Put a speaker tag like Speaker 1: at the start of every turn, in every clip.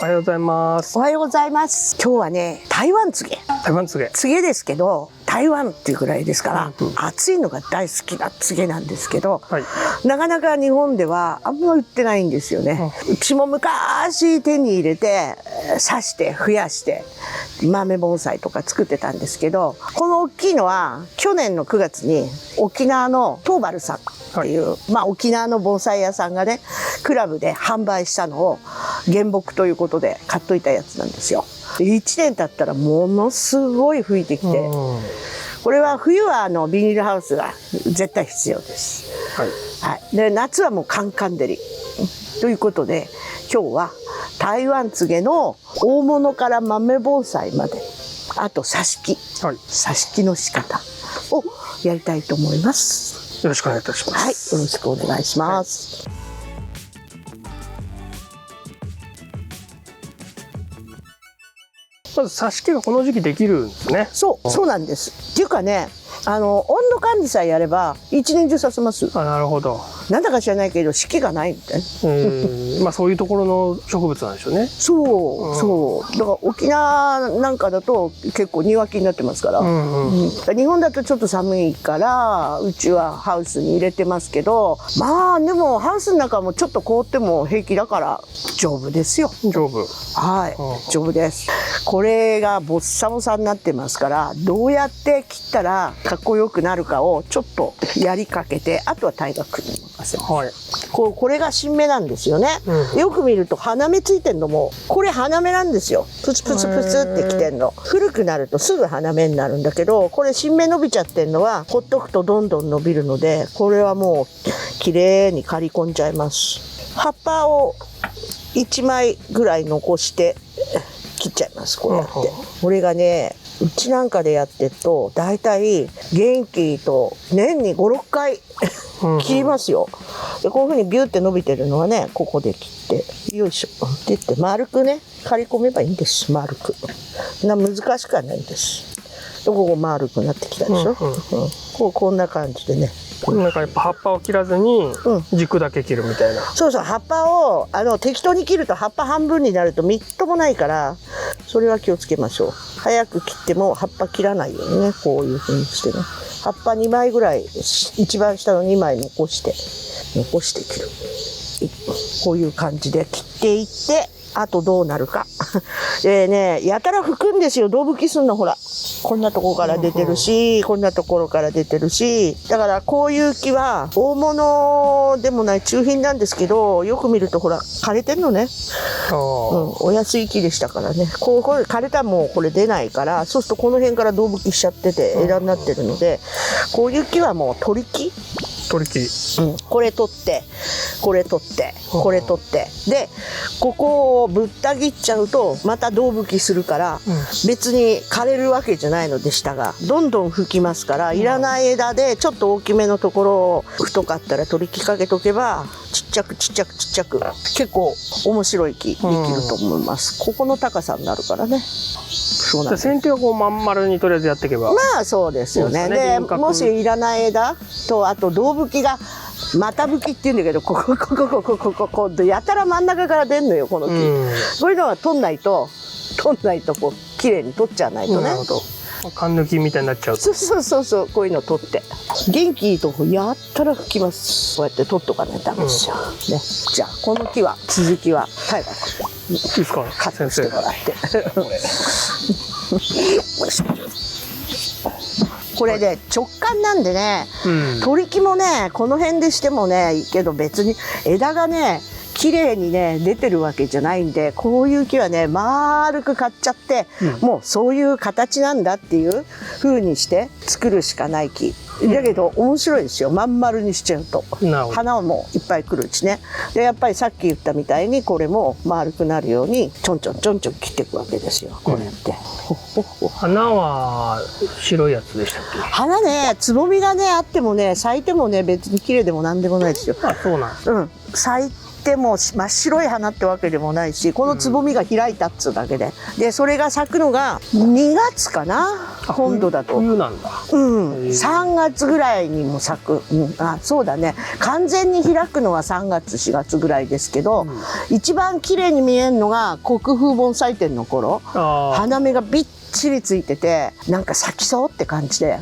Speaker 1: おはようございます。
Speaker 2: おはようございます。今日はね、台湾つげ。
Speaker 1: 台湾つげ。
Speaker 2: つげですけど、台湾っていうぐらいですから、暑いのが大好きなつげなんですけど、
Speaker 1: はい、
Speaker 2: なかなか日本ではあんま売ってないんですよね。うちも昔手に入れて、刺して増やして、豆盆栽とか作ってたんですけど、この大きいのは去年の9月に沖縄の東原さんっていう、沖縄の盆栽屋さんがね、クラブで販売したのを原木ということで買っといたやつなんですよ。1年経ったらものすごい吹いてきて、これは冬はビニールハウスが絶対必要です。はい。で、夏はもうカンカン照りということで、今日は台湾つげの大物から豆盆栽まで、あと挿し木、挿し木の仕方をやりたいと思います。
Speaker 1: よろしくお願いいたします。
Speaker 2: はい、よろしくお願いします。
Speaker 1: まず挿し木がこの時期できるんですね。
Speaker 2: そうなんです。っていうかね、温度管理さえやれば一年中させます。
Speaker 1: なるほど。
Speaker 2: なんだか知らないけど四季がないみたい
Speaker 1: な。そういうところの植物なんでしょうね。
Speaker 2: そう。だから沖縄なんかだと結構庭木になってますから。日本だとちょっと寒いからうちはハウスに入れてますけど、でもハウスの中もちょっと凍っても平気だから丈夫ですよ。
Speaker 1: 丈夫。
Speaker 2: はい、丈夫です。これがボッサボサになってますから、どうやって切ったらかっこよくなるかをちょっとやりかけて、あとは大河君に任せます。これが新芽なんですよね。よく見ると花芽ついてんのも、これ花芽なんですよ。プツプツプツってきてんの。古くなるとすぐ花芽になるんだけど、これ新芽伸びちゃってんのはほっとくとどんどん伸びるので、これはもう綺麗に刈り込んじゃいます。葉っぱを1枚ぐらい残して切っちゃいます。こうやってこれがね、うちなんかでやってるとだいたい元気と年に 5,6 回切りますよ。でこういうふうにビューって伸びてるのはね、ここで切ってよいしょって言って丸くね刈り込めばいいんです。丸く難しくはないんです。でここ丸くなってきたでしょ。こんな感じでね、
Speaker 1: なんかやっぱ葉っぱを切らずに軸だけ切るみたいな。
Speaker 2: そう葉っぱを適当に切ると葉っぱ半分になるとみっともないから、それは気をつけましょう。早く切っても葉っぱ切らないようにね、こういう風にしてね、葉っぱ2枚ぐらい一番下の2枚残して切る。こういう感じで切っていって、あとどうなるかやたら吹くんですよ。胴吹きすんの、ほらこんなところから出てるし、こんなところから出てるし、だからこういう木は大物でもない中品なんですけど、よく見るとほら枯れてんのね。お安い木でしたからね。これ枯れたらもうこれ出ないから、そうするとこの辺から胴吹きしちゃってて枝になってるので、こういう木はもう取り木。これ取ってこれ取ってこれ取って、でここをぶった切っちゃうとまた胴吹きするから、別に枯れるわけじゃないので、下がどんどん吹きますから、いらない枝でちょっと大きめのところを太かったら取り木かけとけば、ちっちゃく結構面白い木できると思います。ここの高さになるからね。そうなんです。
Speaker 1: 剪定はこうまん丸にとりあえずやっていけば、
Speaker 2: そうですよね。でもしいらない枝と、あと胴吹きが股吹きっていうんだけど、こやたら真ん中から出んのよ、この木。こういうのは取んないとこう綺麗に取っちゃわないとね。
Speaker 1: 缶抜きみたいになっちゃう。
Speaker 2: そう、こういうの取って元気いいとこやったら吹きます。こうやって取っとかないとダメですよ、ね。じゃあこの木は続きは大河君
Speaker 1: いいですか、
Speaker 2: カットしてもらってこれで直感なんでね、取り木もねこの辺でしてもねいいけど、別に枝がね綺麗にね出てるわけじゃないんで、こういう木はね丸く買っちゃって、もうそういう形なんだっていう風にして作るしかない木。だけど面白いですよ、まん丸にしちゃうと。花もいっぱい来るうちね。でやっぱりさっき言ったみたいにこれも丸くなるようにちょんちょん切っていくわけですよ、こうやって。
Speaker 1: 花は白いやつでしたっけ？
Speaker 2: 花ね、つぼみがねあってもね咲いてもね別に綺麗でもなんでもないですよ。
Speaker 1: そうなんです。
Speaker 2: 咲いっても真っ白い花ってわけでもないし、このつぼみが開いたっつうだけで、でそれが咲くのが2月かな、本土だと。
Speaker 1: 冬なんだ。
Speaker 2: 3月ぐらいにも咲く、あ、そうだね、完全に開くのは3月4月ぐらいですけど、一番綺麗に見えるのが国風盆栽展の頃、花芽がびっちりついてて、なんか咲きそうって感じで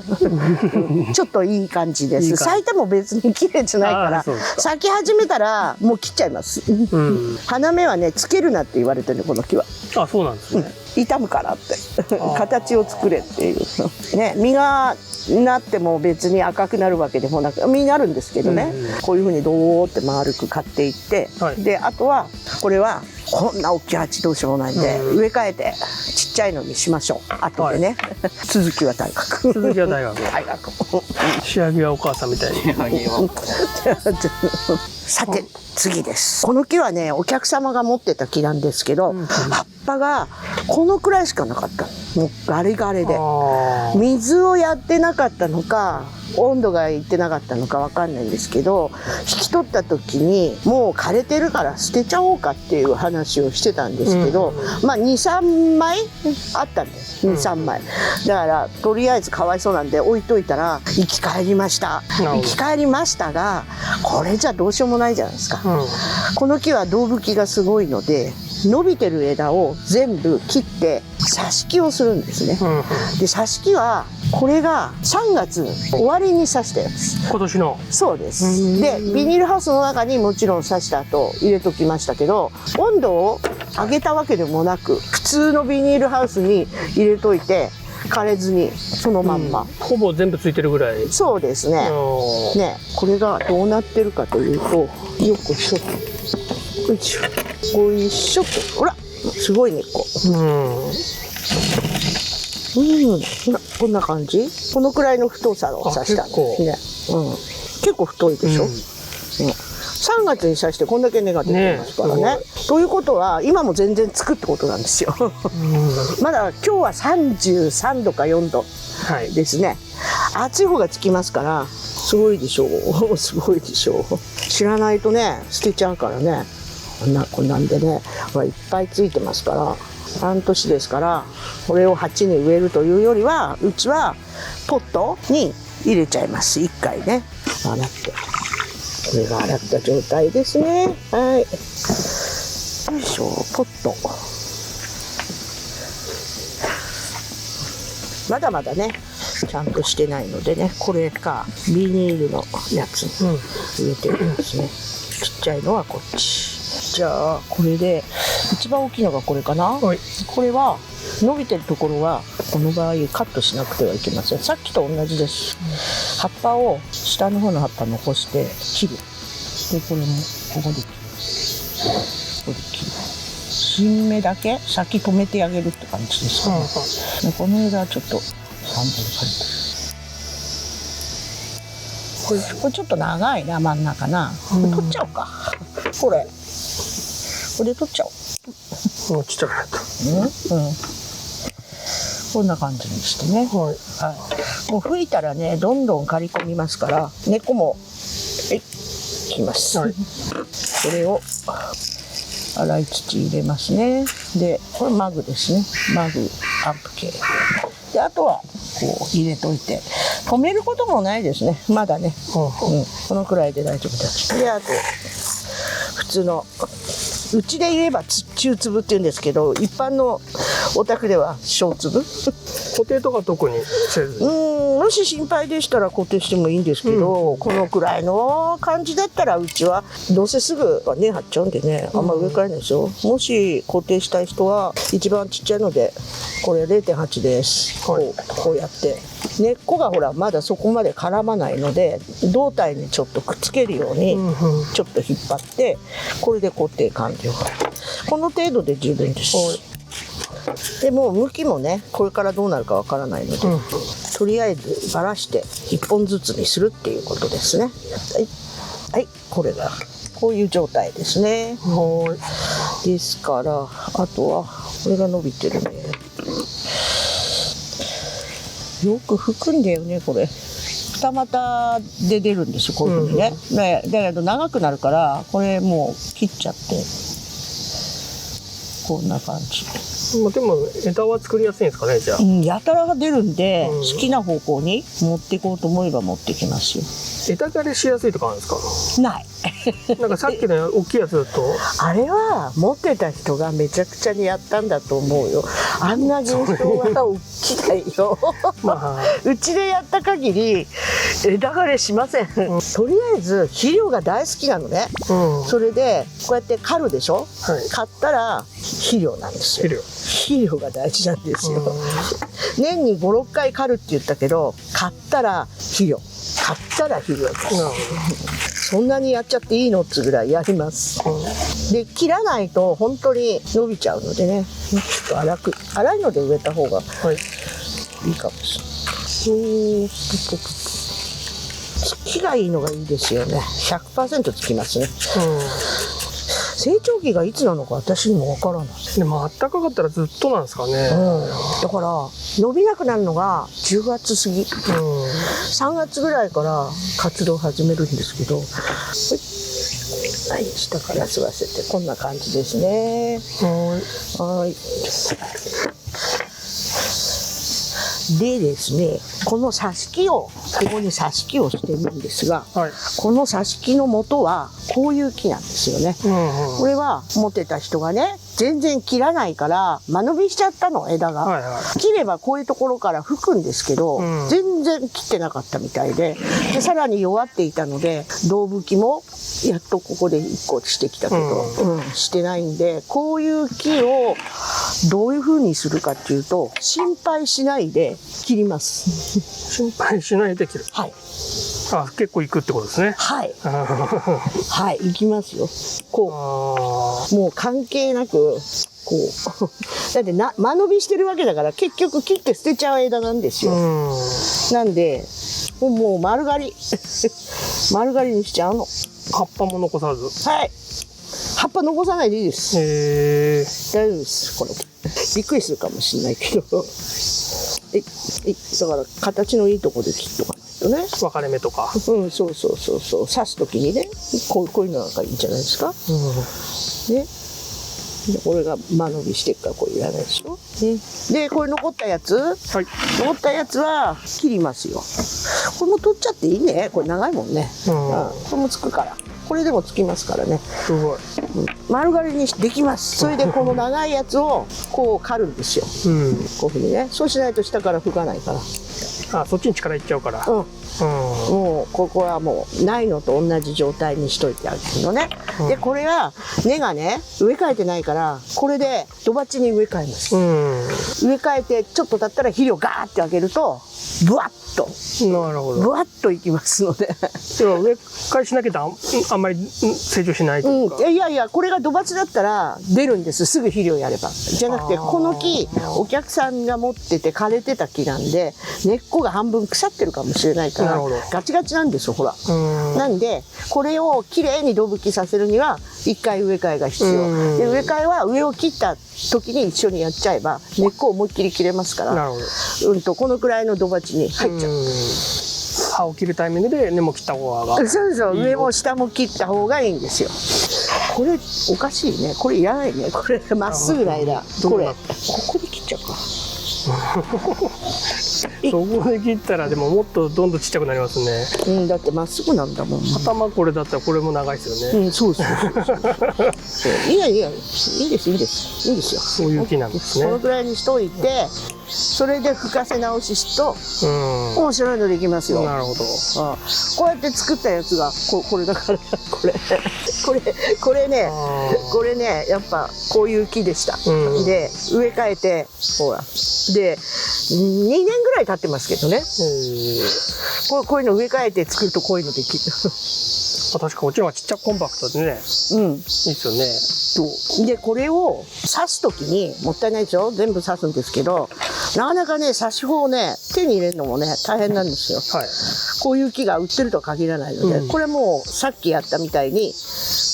Speaker 2: ちょっといい感じです。咲いても別に綺麗じゃないから、咲き始めたらもう切っちゃいます。花芽はね、つけるなって言われてる、この木は。
Speaker 1: あ、そうなんですね。
Speaker 2: 傷むからって形を作れっていうね。実がなっても別に赤くなるわけでもなく、実になるんですけどね、こういうふうにドーって丸く買っていって、であとはこれはこんな大きい鉢どうしようもないんで、植え替えてちっちゃいのにしましょう、後でね。続きは大学。
Speaker 1: 続きは大学。
Speaker 2: 大学。
Speaker 1: 仕上げはお母さんみたいに。
Speaker 2: さて次です。この木はね、お客様が持ってた木なんですけど、葉っぱがこのくらいしかなかった。もうガリガリで、水をやってなかったのか温度がいってなかったのかわかんないんですけど、引き取った時にもう枯れてるから捨てちゃおうかっていう話をしてたんですけど、まあ23枚あったんです。23枚だからとりあえずかわいそうなんで置いといたら生き返りました。生き返りましたが、これじゃどうしようもないじゃないですか。この木は胴吹きがすごいので、伸びてる枝を全部切って挿し木をするんですね。で挿し木はこれが3月終わりに挿したやつ。
Speaker 1: 今年の。
Speaker 2: そうです。でビニールハウスの中にもちろん挿した後入れときましたけど、温度を上げたわけでもなく、普通のビニールハウスに入れといて枯れずにそのまんま、
Speaker 1: ほぼ全部ついてるぐらい。
Speaker 2: そうですね。ね、これがどうなってるかというと、よくしょよいしょよいしょと、ほらすごい根っこ。ほらこんな感じ。このくらいの太さを刺したんですね。結構太いでしょ。3月に刺してこんだけ根が出てますからね。ということは今も全然つくってことなんですよ。まだ今日は33度か4度ですね。暑い方がつきますからすごいでしょう。すごいでしょう。知らないとね捨てちゃうからね。こんなんでね、いっぱいついてますから、半年ですからこれを鉢に植えるというよりは、うちはポットに入れちゃいます。1回ね洗って、これが洗った状態ですね。はい、よいしょ。ポットまだまだねちゃんとしてないのでね、これかビニールのやつに入れてるんですね。ちっちゃいのはこっち。じゃあこれで一番大きいのがこれかな。これは伸びてるところはこの場合カットしなくてはいけません。さっきと同じです。葉っぱを下の方の葉っぱ残して切る。でこれもここで切る。ここで切る。新芽だけ先止めてあげるって感じですかね。でこの枝はちょっと3本借りて、これちょっと長いな、真ん中な。取っちゃおうか。これ取っちゃおう。
Speaker 1: もうちっちゃくなった。
Speaker 2: こんな感じにしてね。もう吹いたらね、どんどん刈り込みますから、根っこも切ります。これを洗い土入れますね。で、これマグですね。マグアンプ系。で、あとはこう入れといて、止めることもないですね。まだね。このくらいで大丈夫です。で、あと普通の。うちで言えば中粒って言うんですけど、一般のお宅では小粒。
Speaker 1: 固定とか特にせず。
Speaker 2: もし心配でしたら固定してもいいんですけど、このくらいの感じだったらうちはどうせすぐ根張っちゃうんでね、あんま植え替えないですよ。もし固定したい人は一番ちっちゃいので、これ 0.8 です。こうやって根っこがほらまだそこまで絡まないので、胴体にちょっとくっつけるようにちょっと引っ張って、これで固定完了。この程度で十分です。でもう向きもね、これからどうなるかわからないので、とりあえずばらして1本ずつにするっていうことですね。はい、これがこういう状態ですね。ですから、あとはこれが伸びてるね。よく吹くんだよねこれ。二股で出るんですよ、こういうふうにね。だけど長くなるからこれもう切っちゃってこんな感じ。
Speaker 1: まあでも枝は作りやすいんですかね、じゃあ。
Speaker 2: やたらが出るんで、
Speaker 1: うん
Speaker 2: 好きな方向に持っていこうと思えば持ってきますよ。
Speaker 1: 枝枯れしやすいとかあるんです
Speaker 2: ない
Speaker 1: か？なんかさっきの大きいやつだと
Speaker 2: あれは持ってた人がめちゃくちゃにやったんだと思うよ。あんな現象は起きないよ。
Speaker 1: まあ
Speaker 2: うちでやった限り枝枯れしません。とりあえず肥料が大好きなのね。
Speaker 1: うん
Speaker 2: それでこうやって刈るでしょ。
Speaker 1: はい
Speaker 2: 刈ったら肥料なんですよ。肥料が大事なんですよ。年に5、6回刈るって言ったけど、刈ったら肥料、刈ったら肥料です。
Speaker 1: なるほ
Speaker 2: そんなにやっちゃっていいのっつぐらいやります。
Speaker 1: ど。
Speaker 2: で切らないと本当に伸びちゃうのでね、ちょっと粗いので植えた方が
Speaker 1: はい。
Speaker 2: いいかもしれない。木がいいのがいいですよね。100% つきますね。成長期がいつなのか私にもわからない。
Speaker 1: でも暖かかったらずっとなんですかね。
Speaker 2: だから伸びなくなるのが10月過ぎ、3月ぐらいから活動を始めるんですけど、はい、下から吸わせてこんな感じですね。はい。でですね、この挿し木をここに挿し木をしてるんですが、
Speaker 1: はい。
Speaker 2: この挿し木の元はこういう木なんですよね。これは持ってた人がね、全然切らないから間延びしちゃったの、枝が。
Speaker 1: はいはい。
Speaker 2: 切ればこういうところから吹くんですけど、全然切ってなかったみたいで、さらに弱っていたので、胴吹きもやっとここで1個してきたけど、してないんで、こういう木をどういう風にするかっていうと、心配しないで切ります。
Speaker 1: 心配しないで切る。
Speaker 2: はい。
Speaker 1: あ、結構いくってことですね。
Speaker 2: はい。はい、行きますよ。こう。もう関係なく、こう。だって間延びしてるわけだから、結局切って捨てちゃう枝なんですよ。なんで、もう丸刈り。丸刈りにしちゃうの。
Speaker 1: 葉っぱも残さず。
Speaker 2: はい。葉っぱ残さないでいいです。
Speaker 1: へ
Speaker 2: 大丈夫です。これ。びっくりするかもしれないけど。だから形のいいとこで切っとかないとね。
Speaker 1: 分かれ目とか。
Speaker 2: そうそうそうそう。刺すときにね、こういうのなんかいいんじゃないですか。ね。でこれが間延びしてるからこれいらないでしょ。ね。でこれ残ったやつ、
Speaker 1: はい。
Speaker 2: 残ったやつは切りますよ。これも取っちゃっていいね。これ長いもんね。これもつくから。これでもつきますからね。
Speaker 1: すごい。
Speaker 2: 丸刈りにできます。それでこの長いやつをこう刈るんですよ。こういうふうにね。そうしないと下から吹かないから。
Speaker 1: あ、そっちに力いっちゃうから。
Speaker 2: もうここはもうないのと同じ状態にしといてあげるのね。でこれは根がね植え替えてないからこれで土鉢に植え替えます。植え替えてちょっと経ったら肥料ガーってあげるとブワッと
Speaker 1: なるほど。
Speaker 2: ブワッといきますので。
Speaker 1: でも植え替えしなきゃあんまり成長しないというか。
Speaker 2: いやいやこれが土鉢だったら出るんです。すぐ肥料やれば。じゃなくてこの木お客さんが持ってて枯れてた木なんで根っこが半分腐ってるかもしれないからガチガチなんですよほら。なんでこれをきれいに胴吹きさせるには一回植え替えが必要で、植え替えは上を切った時に一緒にやっちゃえば根っこを思いっきり切れますから。
Speaker 1: なるほど。
Speaker 2: このくらいの土鉢に入っちゃう。
Speaker 1: 葉を切るタイミングで根も切った方が。
Speaker 2: そうそう、上も下も切った方がいいんですよ。これおかしいね。これいらないね。これまっすぐな枝。これここで切っちゃうか。
Speaker 1: そこで切ったらでももっとどんどんちっちゃくなりますね。
Speaker 2: だってまっすぐなんだもん。
Speaker 1: 頭これだったらこれも長いですよね。
Speaker 2: そうそうそういやいやいいですいいですいいですよ。
Speaker 1: そういう木なんですね。
Speaker 2: このぐらいにしといて、それで吹かせ直しすると面白いのできますよ。
Speaker 1: なるほど。
Speaker 2: こうやって作ったやつがこれだからこれねやっぱこういう木でした。で植え替えてほらで2年ぐらい経ってますけどね。こういうの植え替えて作るとこういうのできる。
Speaker 1: 確かこっちの方がちっちゃくコンパクトでね。いいですよね。
Speaker 2: でこれを刺す時にもったいないでしょ。全部刺すんですけどなかなかね刺し法をね手に入れるのもね大変なんですよ。こういう木が売ってるとは限らないので、これもうさっきやったみたいに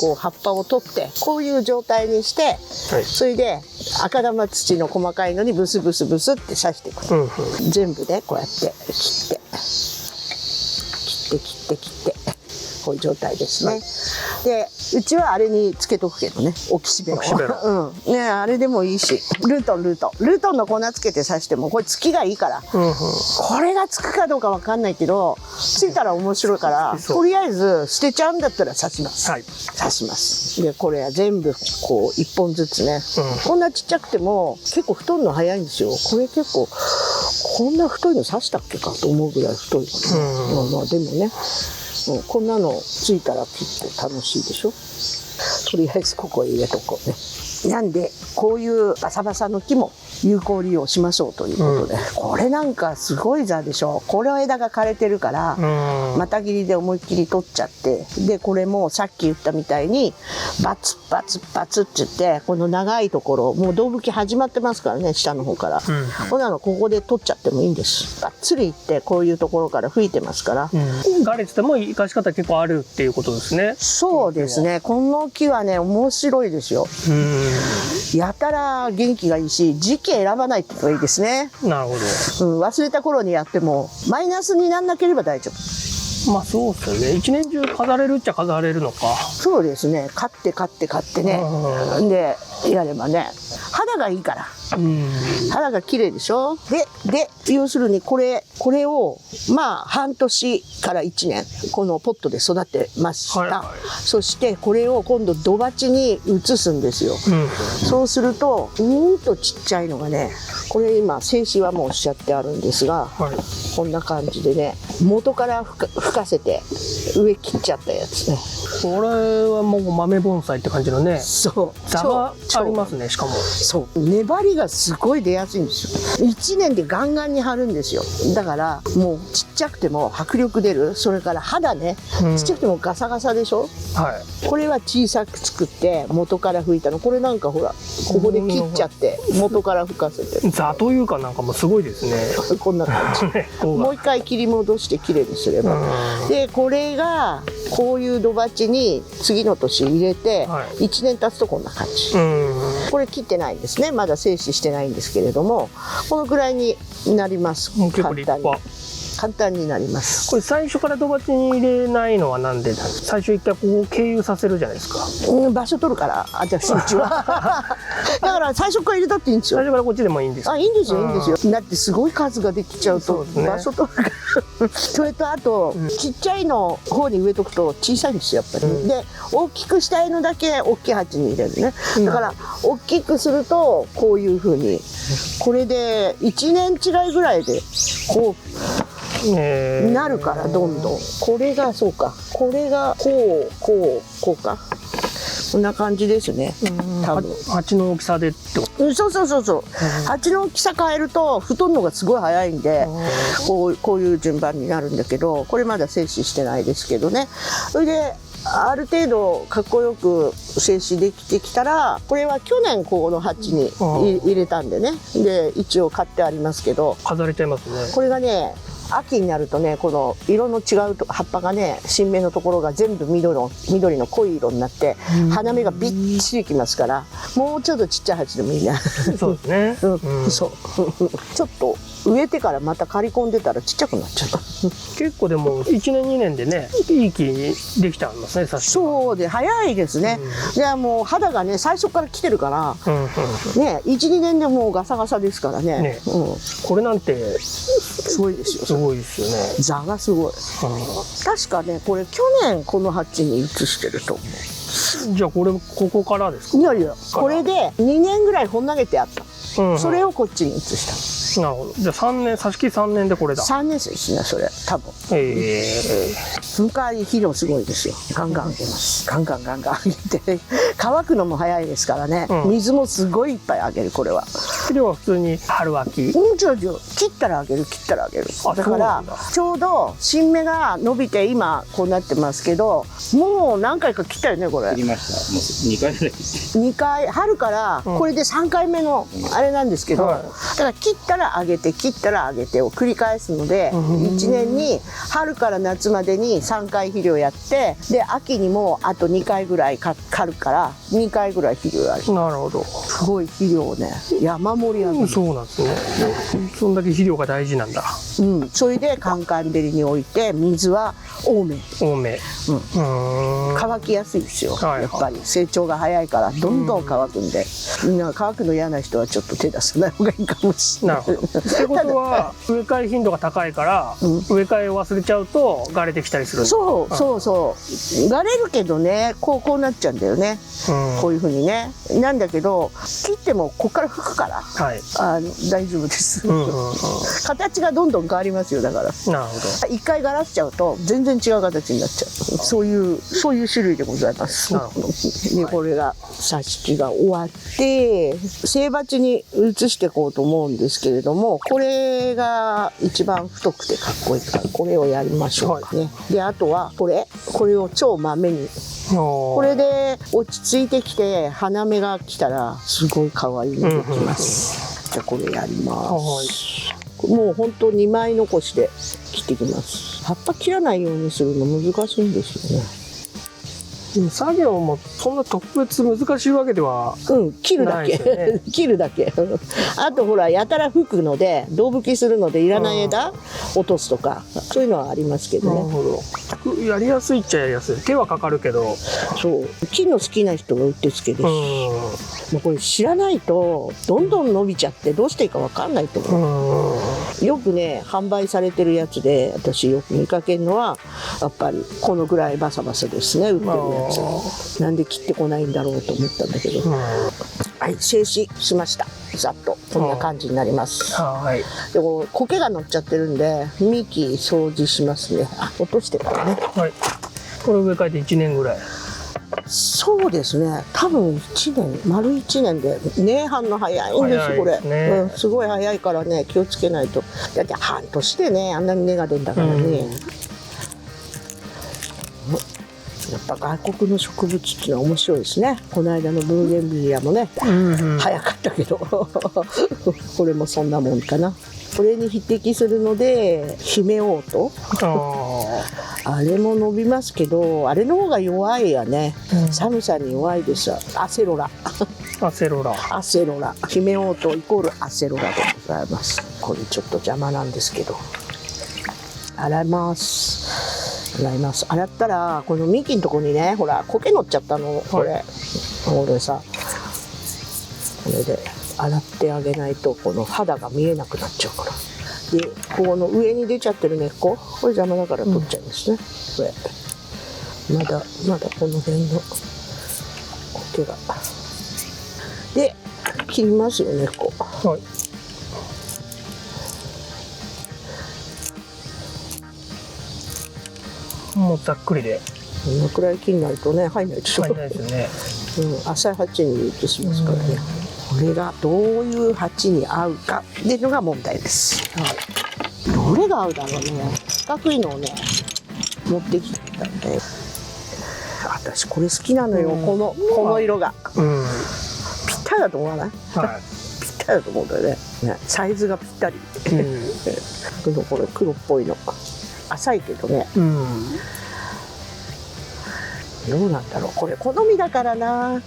Speaker 2: こう葉っぱを取ってこういう状態にして、それで赤玉土の細かいのにブスブスブスって刺していく、全部ねこうやって切ってこういう状態ですね。で、うちはあれにつけとくけどね、オキシベロ。うん。ね、あれでもいいし、ルートンの粉つけて刺しても、これつきがいいから。これがつくかどうかわかんないけど、ついたら面白いから、とりあえず捨てちゃうんだったら刺します。刺します。で、これは全部こう1本ずつね。こんなちっちゃくても結構太るの早いんですよ。これ結構こんな太いの刺したっけかと思うぐらい太いからね。まあでもね。こんなのついたら結構楽しいでしょ。とりあえずここへ入れとこうね。なんでこういうバサバサの木も有効利用しましょうということで、これなんかすごい座でしょ。この枝が枯れてるからまた切りで思いっきり取っちゃって、でこれもさっき言ったみたいにバツバツバツって言ってこの長いところもう胴吹き始まってますからね、下の方から、こんなのここで取っちゃってもいいんです。バッツリいってこういうところから吹いてますから、
Speaker 1: ガレツでも生かし方結構あるっていうことですね。
Speaker 2: そうですね。この木はね面白いですよ。やたら元気がいいし、時期選ばないってのがいいですね。
Speaker 1: なるほど。
Speaker 2: 忘れた頃にやってもマイナスになんなければ大丈夫。
Speaker 1: まあそうですよね。一年中飾れるっちゃ飾れるのか。
Speaker 2: そうですね。買ってね。でやればね、肌がいいから。肌が綺麗でしょ。で要するにこれをまあ半年から1年このポットで育てました。そしてこれを今度土鉢に移すんですよ。そうするととちっちゃいのがね、これ今静止はもうおっしゃってあるんですが、こんな感じでね、元から吹かせて上切っちゃったやつね。
Speaker 1: これはもう豆盆栽って感じのね。
Speaker 2: そう
Speaker 1: 座がありますね。しかも
Speaker 2: そう粘りがすごい出やすいんですよ。1年でガンガンに張るんですよ。だからもうちっちゃくても迫力出る。それから肌ね、ちっちゃくてもガサガサでしょ。これは小さく作って元から吹いたの。これなんかほらここで切っちゃって元から吹かせて、
Speaker 1: 座というかなんかもうすごいですね。
Speaker 2: こんな感じもう一回切り戻してきれいにすれば、でこれがこういう土鉢に次の年入れて1年経つとこんな感じ。これ切ってないんですね。まだ精子してないんですけれども、このくらいになります。簡単になります。
Speaker 1: これ最初から土鉢に入れないのはなんでなんですか。最初一回ここを経由させるじゃないですか。
Speaker 2: 場所取るから。私うちはだから最初から入れたっていいんですよ。
Speaker 1: 最初からこっちでもいいんですか。
Speaker 2: いいんですよ、いいんですよ。だってすごい数ができちゃうと場所取るからそれとあとちっちゃいの方に植えとくと小さいんですよ、やっぱり。で大きくしたいのだけ大きい鉢に入れるね。だから大きくするとこういうふうに、これで1年違いぐらいでこうなるから、どんどんこれがそうか、これがこうか、こんな感じですね。多分
Speaker 1: 鉢の大きさでってこと。
Speaker 2: そう鉢の大きさ変えると太るのがすごい早いんで、こういう順番になるんだけど、これまだ精子してないですけどね。それである程度かっこよく精子できてきたら、これは去年この鉢に入れたんでね、で一応買ってありますけど、
Speaker 1: 飾れちゃいますね。
Speaker 2: これがね秋になるとね、この色の違う葉っぱがね、新芽のところが全部緑の濃い色になって花芽がびっちりきますから、もうちょっとちっちゃい鉢でもいいね。
Speaker 1: そうですね。
Speaker 2: そうちょっと植えてからまた刈り込んでたらちっちゃくなっちゃった。
Speaker 1: 結構でも1年2年でね、いい木にできちゃいますね。
Speaker 2: そうで早いですね。でもう肌がね最初から来てるからね、12年でもうガサガサですからね。
Speaker 1: これなんて
Speaker 2: すごいですよ。
Speaker 1: すごいですよね。
Speaker 2: 座がすごい。確かねこれ去年この鉢に移してると思う。
Speaker 1: じゃあここからですか。
Speaker 2: いやこれで2年ぐらいほん投げてあった。それをこっちに移した。
Speaker 1: なるほど。じゃあ3年、挿し木3年でこれだ。
Speaker 2: 3年生ですね、それ多分。その代わり肥料すごいですよ。ガンガンあげます。ガンガンあげて乾くのも早いですからね。水もすごいいっぱいあげる。これは
Speaker 1: 肥料は普通に春秋。
Speaker 2: 切ったらあげる。だからちょうど新芽が伸びて今こうなってますけど、もう何回か切ったよねこれ。
Speaker 3: 切りました。もう2回ぐらい。
Speaker 2: 2回春からこれで3回目のあれなんですけど、だから切ったらあげてを繰り返すので、1年に春から夏までに3回肥料やって、で秋にもあと2回ぐらい刈るから2回ぐらい肥料やる。
Speaker 1: なるほど。
Speaker 2: すごい肥料をね山盛りあげる。
Speaker 1: そうなんですね。そんだけ肥料が大事なんだ。
Speaker 2: それでカンカン照りに置いて水は多め。
Speaker 1: 多め。
Speaker 2: 乾きやすいですよ、
Speaker 1: はいはい
Speaker 2: やっぱり成長が早いからどんどん乾くんで、みんな乾くの嫌な人はちょっと手出さない方がいいかもしれない。
Speaker 1: なるほど。ってことは植え替え頻度が高いから、植え替えを忘れちゃうと枯れてきたりする。
Speaker 2: そう枯れるけどね、こうなっちゃうんだよね、こういう風にね。なんだけど切ってもここから吹くから、
Speaker 1: はい、
Speaker 2: 大丈夫です、形がどんどん変わりますよ。だから
Speaker 1: なるほど。
Speaker 2: 一回ガラしちゃうと全然違う形になっちゃう。そういう種類でございます。でこれが挿し木が終わって正鉢に移していこうと思うんですけれども、これが一番太くてかっこいいからこれをやりましょうかね。であとはこれを超まめに、これで落ち着いてきて花芽が来たらすごい可愛いのできます。じゃあこれやります。もうほんと2枚残しで切っていきます。葉っぱ切らないようにするの難しいんですよね。
Speaker 1: 作業もそんな特別難しいわけでは
Speaker 2: 切るだけ、切るだけ。あとほらやたら吹くので胴吹きするのでいらない枝落とすとか、そういうのはありますけどね。
Speaker 1: なるほど。やりやすいっちゃやりやすい。手はかかるけど、
Speaker 2: そう木の好きな人がうってつけです。もうこれ知らないとどんどん伸びちゃってどうしていいか分かんないと思う。よくね販売されてるやつで私よく見かけるのはやっぱりこのぐらいバサバサですね、売ってるやつ。なんで切ってこないんだろうと思ったんだけど、はい、静止しました。ざっとこんな感じになります。でこう苔が乗っちゃってるんで幹掃除しますね。落としてからね。
Speaker 1: はい。これ植え替えて1年ぐらい。
Speaker 2: そうですね、多分丸1年で年半の早いんですこれ、すごい早いからね気をつけないと。だって半年でねあんなに根が出るんだからね。やっぱ外国の植物っていうのは面白いですね。この間のブーゲンビリアもね、早かったけどこれもそんなもんかな。これに匹敵するのでヒメオオト、あれも伸びますけどあれの方が弱いやね、寒さに弱いです。アセロラヒメオオトイコールアセロラでございます。これちょっと邪魔なんですけど洗います。洗ったらこの幹のとこにねほら苔乗っちゃったの、これさ、これで洗ってあげないとこの肌が見えなくなっちゃうから。でこの上に出ちゃってる根っこ、これ邪魔だから取っちゃいますね。これまだこの辺の苔がで切りますよ根っこ。
Speaker 1: もうざっくりで。
Speaker 2: このくらい木になるとね入んないでしょ。
Speaker 1: 入んないですよね。
Speaker 2: 浅い鉢に移しますからね。これがどういう鉢に合うかっていうのが問題です。どれが合うだろうね。四角いのをね持ってきたんで、私これ好きなのよ。この色がぴったりだと思わない？ぴったりだと思うんだよね。サイズがぴったり。これ黒っぽいの。浅いけどね、どうなんだろう。これ好みだからな。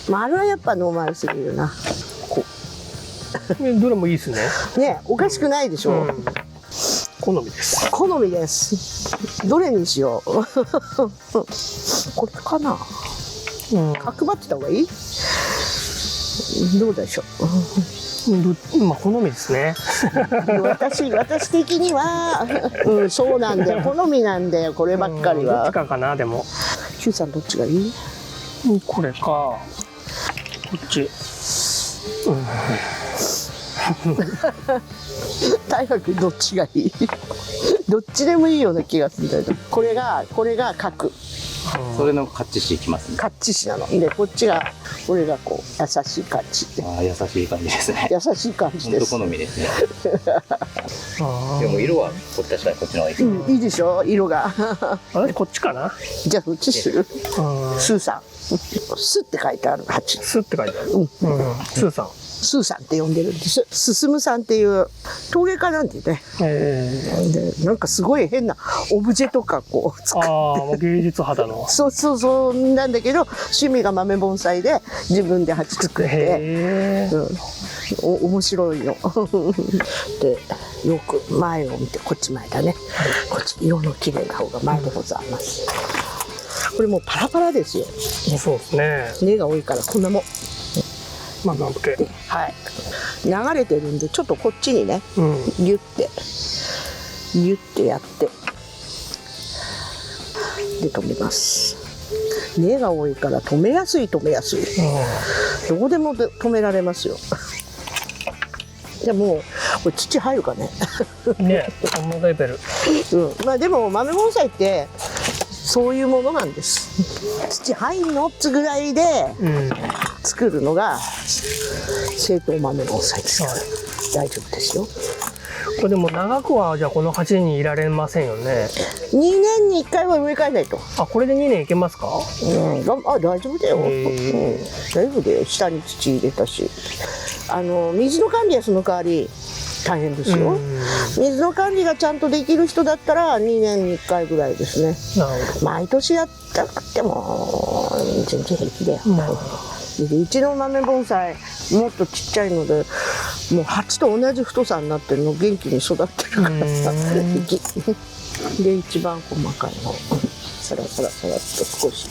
Speaker 2: 丸はやっぱノーマルすぎるな。
Speaker 1: どれもいいですね。
Speaker 2: ね、おかしくないでしょ。
Speaker 1: 好みです。
Speaker 2: 好みです。どれにしよう。これかな。角張ってた方がいい？どうでしょう。
Speaker 1: 好みですね。
Speaker 2: 私的には、そうなんだよ。好みなんだよ。こればっかりは。
Speaker 1: どっちかかなでも。
Speaker 2: Qさんどっちがいい？
Speaker 1: これか。こっち。
Speaker 2: 大学どっちがいい？どっちでもいいような気がするんだけど。これが角。
Speaker 3: それのカッチシいきますね。
Speaker 2: カッチシなので、これがこう優しい感じ。
Speaker 3: 優しい感じですね。
Speaker 2: 優しい感じです。
Speaker 3: 本当好みですね。でも色は確かにこっちの方がいい。
Speaker 2: いいでしょ色が。
Speaker 1: こっちかな。
Speaker 2: じゃあこっちする？スーさん。スって書いてある鉢。
Speaker 1: スって書いてある。スーさん。
Speaker 2: スーさんって呼んでるんです。進むさんっていう陶芸家なんでね。でなんかすごい変なオブジェとかこう作って。
Speaker 1: もう芸術肌の。
Speaker 2: そうなんだけど趣味が豆盆栽で自分で鉢作って。面白いので、よく前を見て、こっち前だね、こっち色の綺麗な方が前でございます。これもうパラパラですよ、
Speaker 1: そうですね。
Speaker 2: 根が多いからこんなもん。
Speaker 1: まあなんとけ。
Speaker 2: はい、流れてるんでちょっとこっちにね、
Speaker 1: うん。
Speaker 2: ギュッてやってで止めます。根が多いから止めやすい。どこでも止められますよ。でもこれ土入るかね。
Speaker 1: ね、このレベル。
Speaker 2: まあでも豆盆栽ってそういうものなんです。土入んのってぐらいで作るのが正統豆盆栽ですから、大丈夫ですよ。
Speaker 1: これでも長くはじゃあこの鉢にいられませんよね。
Speaker 2: 2年に1回は植え替えないと。
Speaker 1: あ、これで2年いけますか？
Speaker 2: あ、大丈夫だよ。大丈夫だよ。下に土入れたし、水の管理はその代わり大変ですよ。水の管理がちゃんとできる人だったら2年に1回ぐらいですね。
Speaker 1: なるほど。
Speaker 2: 毎年やったっても全然平気だよ。でうちの豆盆栽もっとちっちゃいので、もう鉢と同じ太さになってるの、元気に育ってるからさ。で一番細かいのサラサラサラっと少し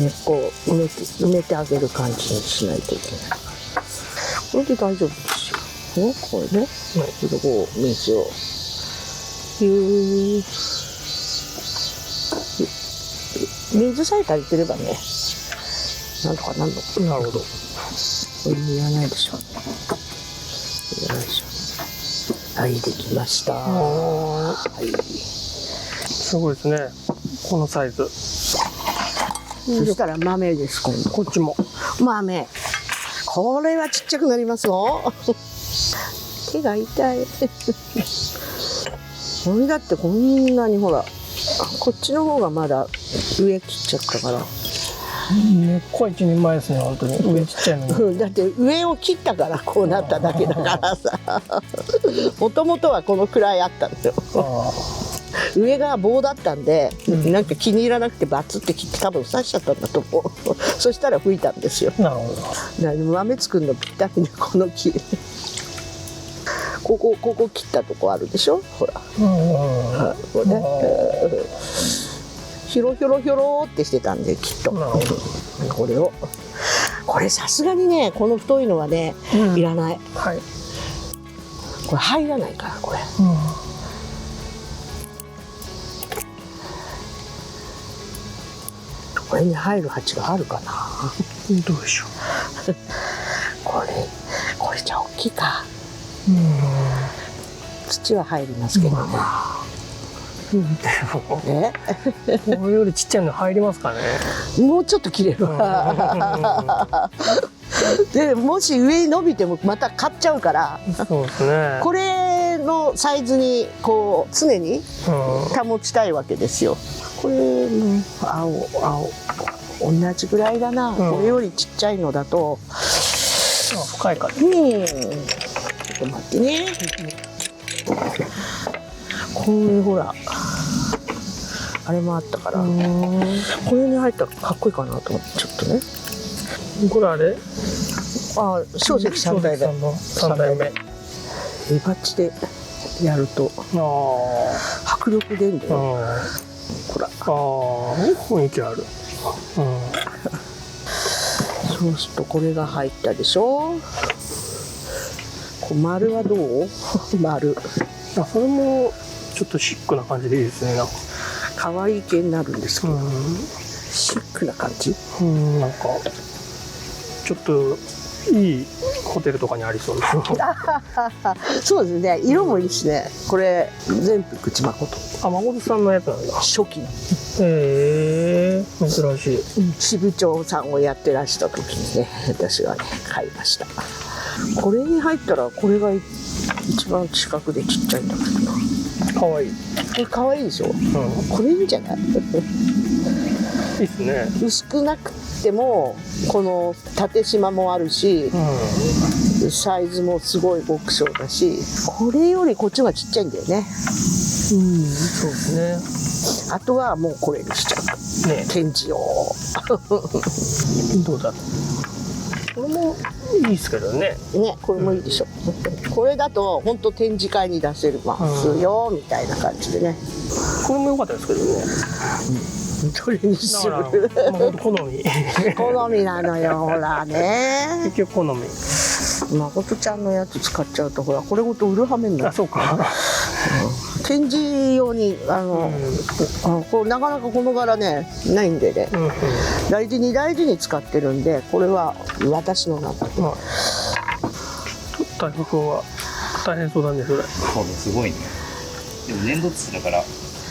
Speaker 2: 根っこを埋めてあげる感じにしないといけない。これで大丈夫ですよ。これね、それでこう水を水さえ足りてればね、なんとかなんの。
Speaker 1: なるほど。
Speaker 2: これいらないでしょ。いらないでしょ。はい、できました。はい。
Speaker 1: すごいですね。このサイズ。
Speaker 2: そしたら豆です。今度
Speaker 1: こっちも。
Speaker 2: 豆。これはちっちゃくなりますよ。手が痛い。これだってこんなにほら、こっちの方がまだ上切っちゃったから。
Speaker 1: 根っこは一人前ですね、本当に。上ちっちゃいのに。
Speaker 2: だって上を切ったからこうなっただけだからさ。もともとはこのくらいあったんだよ。上が棒だったんで、なんか気に入らなくてバツって切って多分刺しちゃったんだと思う。そしたら吹いたんですよ。
Speaker 1: なるほど。
Speaker 2: 豆作るのぴったりね、この木。ここ切ったとこあるでしょ、ほら。これね、ひろひょろひょろってしてたんで、きっと。
Speaker 1: なるほど。
Speaker 2: これさすがにね、この太いのはね、いらない。
Speaker 1: はい。
Speaker 2: これ入らないからこれ。これに入る鉢があるかな。
Speaker 1: どうでしょう。
Speaker 2: これじゃ大きいか。土は入りますけどね。
Speaker 1: でもこれよりちっちゃいの入りますかね。
Speaker 2: もうちょっと切れるわ。でもし上に伸びてもまた買っちゃうから。
Speaker 1: そうですね。
Speaker 2: これのサイズにこう常に保ちたいわけですよ。これも青同じぐらいだな。これよりちっちゃいのだと
Speaker 1: 深いから。
Speaker 2: ちょっと待ってね。これほらあれもあったから、これに入ったらかっこいいかなと思ってちょっとね。
Speaker 1: これあれ？
Speaker 2: 小石3代目。
Speaker 1: 3代目。
Speaker 2: エバチでやると迫力出るんだよ。ほら。
Speaker 1: 雰囲気ある。
Speaker 2: そうするとこれが入ったでしょ。丸はどう？丸。
Speaker 1: それもちょっとシックな感じでいいですね。なんか
Speaker 2: 可愛い系になるんですけど、シックな感じ。
Speaker 1: なんかちょっといいホテルとかにありそうです。
Speaker 2: そうですね。色もいいしね。これ全部口誠。
Speaker 1: 誠さんのやつなんだ。
Speaker 2: 初期の。
Speaker 1: 珍しい。
Speaker 2: 支部長さんをやってらした時にね、私はね買いました。これに入ったらこれが一番近くでちっちゃいんだけどな。
Speaker 1: かわいい。
Speaker 2: これかわいいでしょ。これいいんじゃない？
Speaker 1: いいっすね。
Speaker 2: 薄くなくてもこの縦縞もあるし、サイズもすごい極小だし、これよりこっちがちっちゃいんだよね。
Speaker 1: そうですね。
Speaker 2: あとはもうこれにしちゃう。展示用。
Speaker 1: どうだ。これもいいですけどね。
Speaker 2: ね、これもいいでしょ。これだと本当展示会に出せるますよみたいな感じでね。
Speaker 1: これも良かったですけどね。
Speaker 2: どれにす
Speaker 1: だ
Speaker 2: る？
Speaker 1: から、まあ、本当好み。
Speaker 2: 好みなのよ、ほらね。
Speaker 1: 結局好み。
Speaker 2: 誠ちゃんのやつ使っちゃうとほらこれごと売るはめにな
Speaker 1: あ、
Speaker 2: る。
Speaker 1: そうか。
Speaker 2: 展示用にこれなかなかこの柄ねないんでね、
Speaker 1: うんうん。
Speaker 2: 大事に大事に使ってるんで、これは私のなんだ。
Speaker 1: まあ、大福君は大変そうだね、それ。
Speaker 3: そうすごいね。でも粘土土だから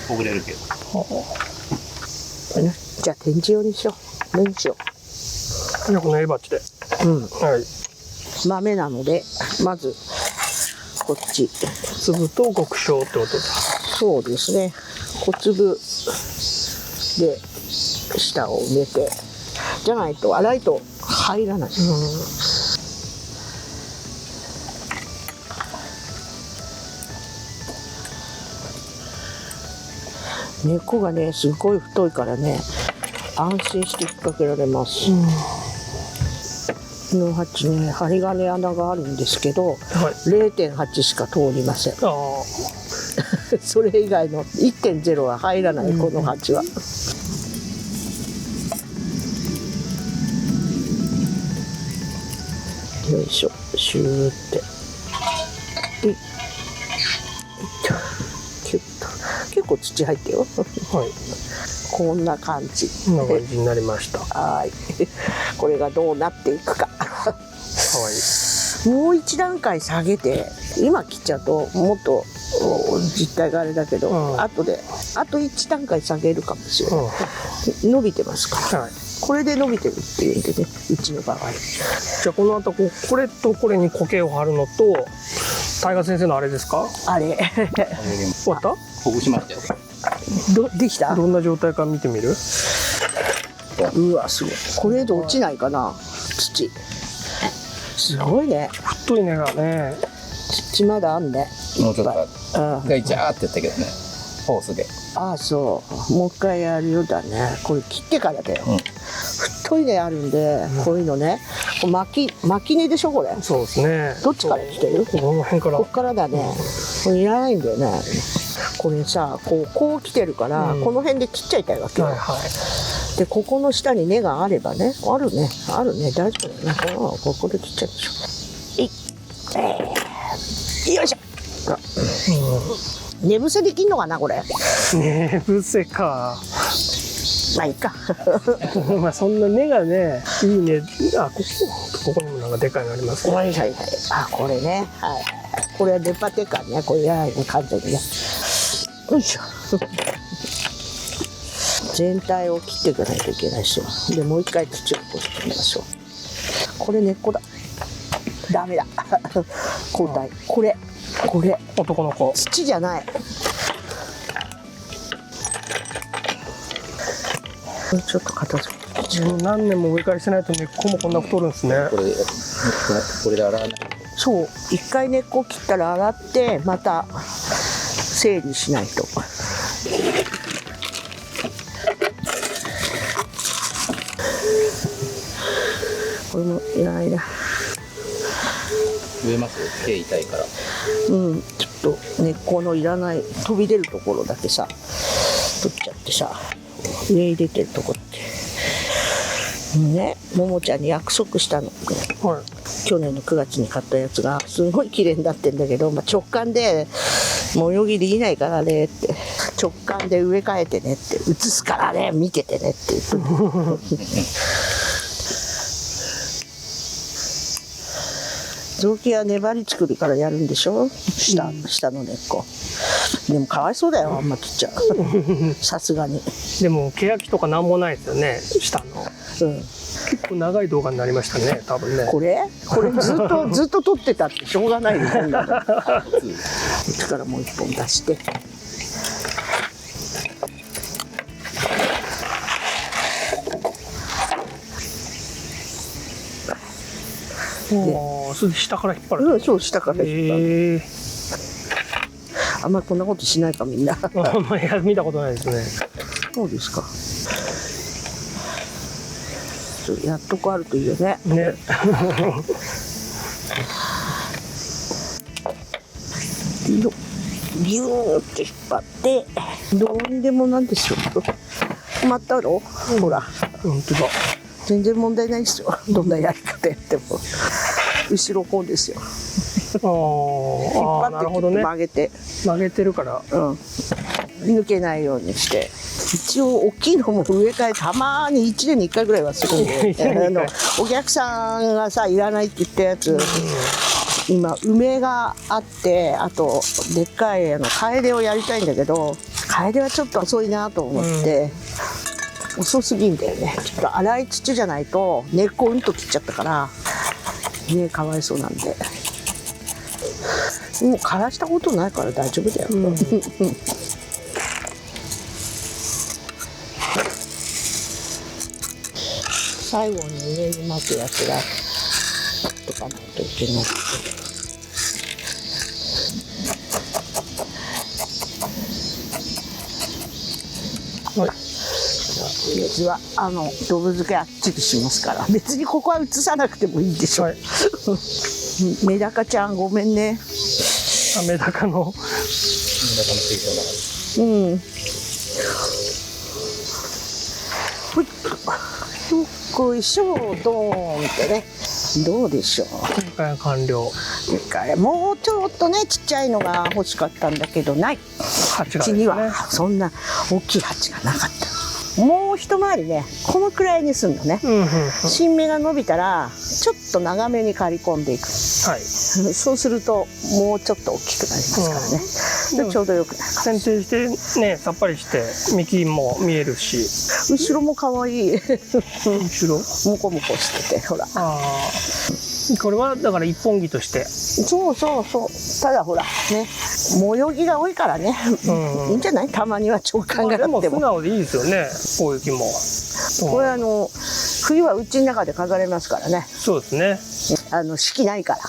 Speaker 3: ほぐれるけど。
Speaker 2: ね、じゃあ展示用にしよう。メンチを。
Speaker 1: じゃあこの A バッチで。はい。
Speaker 2: 豆なのでまずこっち。
Speaker 1: 粒と極小ってことだ。
Speaker 2: そうですね。小粒で下を埋めて、じゃないと洗いと入らない。根っこがねすごい太いからね安心して引っ掛けられます。の鉢ね、針金穴があるんですけど、
Speaker 1: はい。
Speaker 2: 0.8 しか通りません。
Speaker 1: あ
Speaker 2: それ以外の 1.0 は入らない、この鉢は。よいしょ、シューってキュッと。結構土入ってよ。
Speaker 1: あ。はい。
Speaker 2: こんな感じ。
Speaker 1: こんな感じになりました。
Speaker 2: はい。これがどうなっていくか。
Speaker 1: かわいい。
Speaker 2: もう一段階下げて、今切っちゃうともっと実体があれだけど、後であと1段階下げるかもしれない。伸びてますから、
Speaker 1: はい。
Speaker 2: これで伸びてるっていうんでね、うちの場合。
Speaker 1: じゃあこの後これとこれに苔を張るのと、大河先生のあれですか？
Speaker 2: あれ
Speaker 1: 終わった？
Speaker 3: ほぐしましたよ。
Speaker 2: できた？
Speaker 1: どんな状態か見てみる？
Speaker 2: うわすごい。これで落ちないかな、土。すごいね。
Speaker 1: 太い根がね。
Speaker 2: 土まだあんね。
Speaker 3: もうちょっと
Speaker 2: うん。
Speaker 3: 一回ジャーってやったけどね。ホースで。
Speaker 2: ああそう。もう一回やるようだね。これ切ってからだよ。
Speaker 3: うん。
Speaker 2: 太い根あるんで、こういうのね。これ巻き根でしょこれ。
Speaker 1: そうですね。
Speaker 2: どっちから来てる？
Speaker 1: この辺から。
Speaker 2: こっからだね。これいらないんだよね。これさ、こう来てるから、この辺で切っちゃいたいわけよ。
Speaker 1: はいはい。
Speaker 2: で、ここの下に根があればね、あるね、大丈夫だよね。ここで切っちゃいましょう。よいしょ。寝伏せできんのかな、これ。
Speaker 1: 寝伏せか。
Speaker 2: まあいいか。
Speaker 1: まあそんな根がね、いいね。あ、ここにもなんかでかいのありますね。
Speaker 2: はいはいはい。あ、これね。はい。これはデパテカね。これやらないね、完全にね。よいしょ。全体を切っていかないといけないし。で、もう一回土を落としてみましょう。これ根っこだ。ダメだ。交代。これ。
Speaker 1: 男の子。
Speaker 2: 土じゃない。ちょっと片付けて。
Speaker 1: 何年も植え替えしてないと根っこもこんな太るんですね。
Speaker 3: これで洗わないと。
Speaker 2: そう。一回根っこ切ったら洗って、また整理しないと。これもいらないな。
Speaker 3: 植えます手痛いから。
Speaker 2: うん、ちょっと根っこのいらない飛び出るところだけさ取っちゃってさ、上に出てるとこだけね、ももちゃんに約束したの。
Speaker 1: はい。
Speaker 2: 去年の9月に買ったやつがすごい綺麗になってんだけど、まあ、直感で模様切りできないからねって、直感で植え替えてねって、移すからね見ててねって言って雑木は粘り作るからやるんでしょ、下の根っこ。でもかわいそうだよ、あんま切っちゃう。さすがに。
Speaker 1: でも欅とかなんもないですよね、下の。
Speaker 2: うん。
Speaker 1: 結構長い動画になりましたね、多分ね。
Speaker 2: これずっと撮ってたってしょうがないよ、こんなの。こっちからもう一本出して。
Speaker 1: おー、それで下から引っ張る。
Speaker 2: うん、そう、下から引っ張る。あんまりこんなことしないか、みんな。
Speaker 1: あんまり見たことないですね。
Speaker 2: そうですか。つやっとこあるといいよね。
Speaker 1: ね。
Speaker 2: ギューって引っ張ってどうにでもなんでしょう。止まったろ、ほら
Speaker 1: 本当だ。
Speaker 2: 全然問題ないですよ。どんなやり方やっても後ろこうですよ。
Speaker 1: ああ、なるほどね。
Speaker 2: 曲げて
Speaker 1: 曲げてるから。
Speaker 2: 抜けないようにして、一応大きいのも植え替えたまに1年に1回ぐらいはするんでお客さんがさいらないって言ったやつ、今梅があって、あとでっかいカエデをやりたいんだけど、カエデはちょっと遅いなと思って、遅すぎんだよね。ちょっと粗い土じゃないと根っこうんと切っちゃったからね、かわいそうなんで。もう枯らしたことないから大丈夫だよ。最後に上に巻くやつがとかないといけない。水はどぶ漬けあっちりしますから、別にここは移さなくてもいいでしょ。はい、メダカちゃんごめんね。
Speaker 1: メダカの
Speaker 3: 水槽だから。
Speaker 2: よっこいしょ、ドーンってね。どうでしょう。
Speaker 1: 完了。
Speaker 2: もうちょっとねちっちゃいのが欲しかったんだけどない。うちにはそんな大きい鉢がなかった。もう一回りね、このくらいにすんのね。新芽が伸びたらちょっと長めに刈り込んでいく。はい。そうするともうちょっと大きくなりますからね。でちょうどよくなる。
Speaker 1: 剪定してね、さっぱりして幹も見えるし、
Speaker 2: 後ろも可愛い。
Speaker 1: 後ろ
Speaker 2: モコモコしててほら。
Speaker 1: これはだから一本木として。
Speaker 2: そう。ただほらね、模様木が多いからね、いいんじゃない？たまには長官があっても。
Speaker 1: でも素直でいいですよね、こういう木も。
Speaker 2: これ冬はうちの中で飾れますからね。
Speaker 1: そうですね。
Speaker 2: 四季ないから。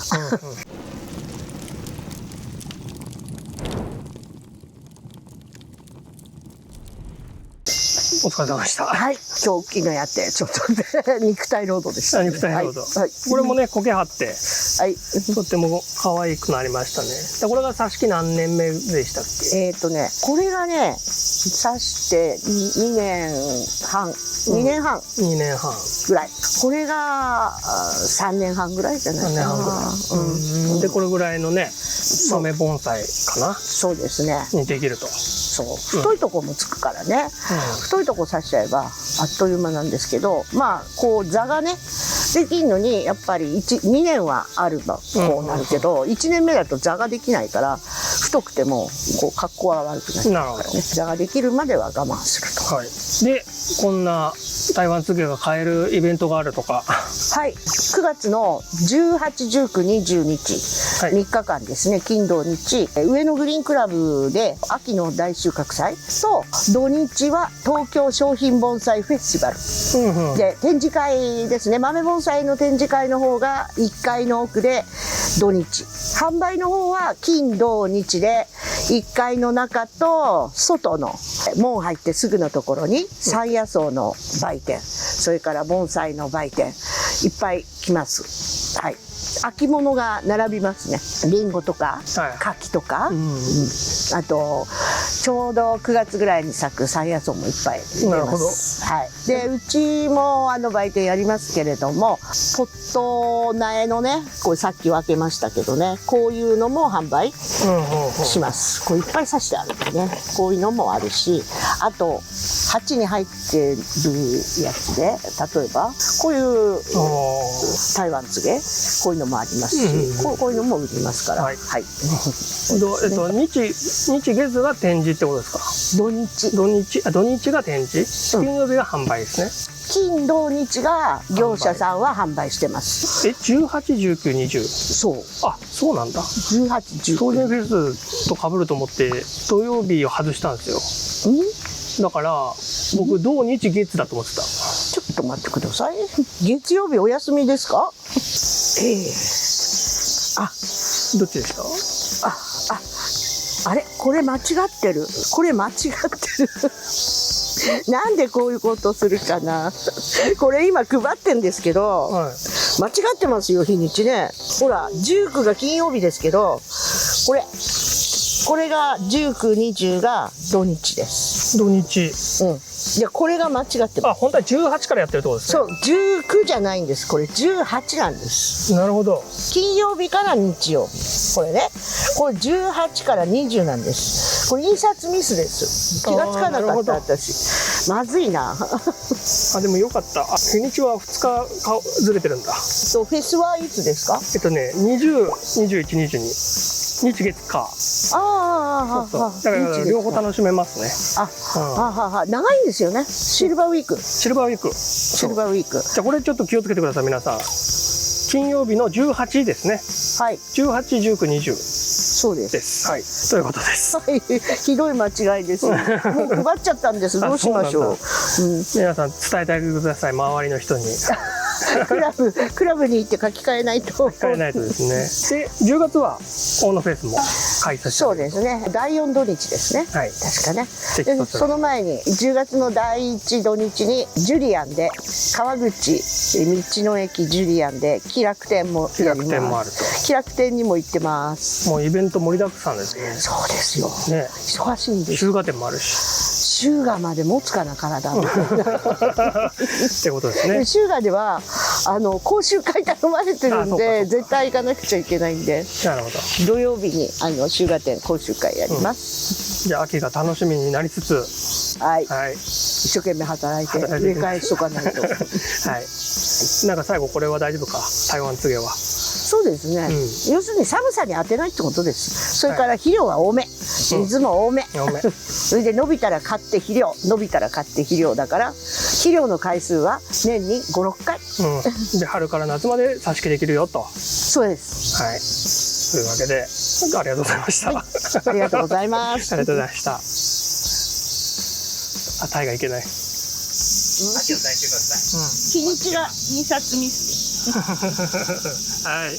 Speaker 1: お疲れ様でした。
Speaker 2: はい、今日大きいのやってちょっと肉体労働でした、
Speaker 1: ね。肉体労働。はい、これもね苔張って、はい、とっても可愛くなりましたね。これが挿し木何年目でしたっけ？
Speaker 2: これがね挿して2年半2年半ぐらい。これが3年半ぐらいじゃないかな。3年半ぐらい。
Speaker 1: でこれぐらいのね豆盆栽かな。
Speaker 2: そうですね。に
Speaker 1: できると。
Speaker 2: そう、太いとこもつくからね、太いとこ刺しちゃえばあっという間なんですけど、まあこう座がねできんのにやっぱり2年はあるばこうなるけど、1年目だと座ができないから太くてもこう格好は悪くなっちゃうからね、座ができるまでは我慢すると。
Speaker 1: はい、でこんな台湾つげが買えるイベントがあるとか。
Speaker 2: はい、9月の18、19、20日、3日間ですね、金土日、上野グリーンクラブで秋の大収穫祭と、土日は東京商品盆栽フェスティバル、で展示会ですね、豆盆栽の展示会の方が1階の奥で土日、販売の方は金土日で1階の中と外の門入ってすぐのところに山野草の売店、それから盆栽の売店いっぱい来ます。はい、秋物が並びますね。リンゴとか、柿とか、あとちょうど9月ぐらいに咲く山野草もいっぱい出ます。はい、でうちも売店やりますけれども、ポット苗のね、これさっき分けましたけどね、こういうのも販売します。これいっぱい刺してあるんでね、こういうのもあるし、あと鉢に入ってるやつで、例えばこういう台湾つげ、こういうのもありますし、こういうのも売りますから。はい。
Speaker 1: 日月が展示ってことですか？土日が展示、金曜日が販売ですね。
Speaker 2: 金土日が業者さんは販売してます。
Speaker 1: 18、19、20。そう。あ、そうなんだ。18、19。当然フェスと被ると思って土曜日を外したんですよ。だから僕土日月だと思ってた。
Speaker 2: ちょっと待ってください。月曜日お休みですか？
Speaker 1: どっちですか？
Speaker 2: あれこれ間違ってる。これ間違ってる。なんでこういうことするかな。これ今配ってんですけど、
Speaker 1: はい。
Speaker 2: 間違ってますよ、日にちね。ほら、19が金曜日ですけど、これが19、20が土日です。
Speaker 1: 土日。
Speaker 2: うん。で、これが間違ってます。
Speaker 1: あ、本当は18からやってるってことですね。
Speaker 2: そう、19じゃないんです。これ18なんです。
Speaker 1: なるほど。
Speaker 2: 金曜日から日曜日。これね。これ18から20なんです。これ印刷ミスです。気がつかなかった私。まずいな。
Speaker 1: あ、でもよかった。あ、日にちは2日ずれてるんだ。
Speaker 2: そう、フェスはいつですか？20、
Speaker 1: 21、22。日月火。
Speaker 2: ああ、
Speaker 1: そうそう。だから両方楽しめますね。
Speaker 2: 長いんですよね。シルバーウィーク。
Speaker 1: シルバーウィーク。
Speaker 2: シルバーウィーク。
Speaker 1: じゃあこれちょっと気をつけてください、皆さん。金曜日の18ですね。
Speaker 2: はい。
Speaker 1: 18、19、20
Speaker 2: そうです。
Speaker 1: です。はい。ということです。
Speaker 2: はい、ひどい間違いです。もう配っちゃったんです。どうしましょう。
Speaker 1: 皆さん伝えてあげてください、周りの人に。
Speaker 2: クラブに行って書き換えないと。
Speaker 1: 変えないとですね。で、10月は大野フェスも開催
Speaker 2: そうですね。第4土日ですね。
Speaker 1: はい。
Speaker 2: 確かね。
Speaker 1: ぜひ
Speaker 2: でその前に10月の第1土日にジュリアンで川口道の駅ジュリアンで気楽店も
Speaker 1: 気楽店もあると。
Speaker 2: 気楽店にも行ってます。
Speaker 1: もうイベント盛りだくさんですね。
Speaker 2: そうですよ。
Speaker 1: ね。
Speaker 2: 忙しいんです。
Speaker 1: 中華店もあるし。
Speaker 2: 週賀まで持つかな体。
Speaker 1: ってことですね。
Speaker 2: 週賀では講習会頼まれてるんで絶対行かなくちゃいけないんで。
Speaker 1: なるほど。
Speaker 2: 土曜日に週賀店講習会やります。
Speaker 1: じゃあ秋が楽しみになりつつ、
Speaker 2: はい。
Speaker 1: はい。
Speaker 2: 一生懸命働いて植え替えしとかないと。
Speaker 1: はい。なんか最後これは大丈夫か、台湾告げは。
Speaker 2: そうですね。要するに寒さに当てないってことです。それから肥料は多め、水も多め。それで伸びたら買って肥料、伸びたら買って肥料だから肥料の回数は年に5、6回。
Speaker 1: で春から夏まで差し木できるよと。
Speaker 2: そうです。
Speaker 1: はい。というわけでありがとうございました。
Speaker 2: ありがとうございます。
Speaker 1: ありがとうございました。あ、タイがいけない。
Speaker 3: 秋の大収穫祭。
Speaker 2: 日にちが印刷ミス。
Speaker 1: はい。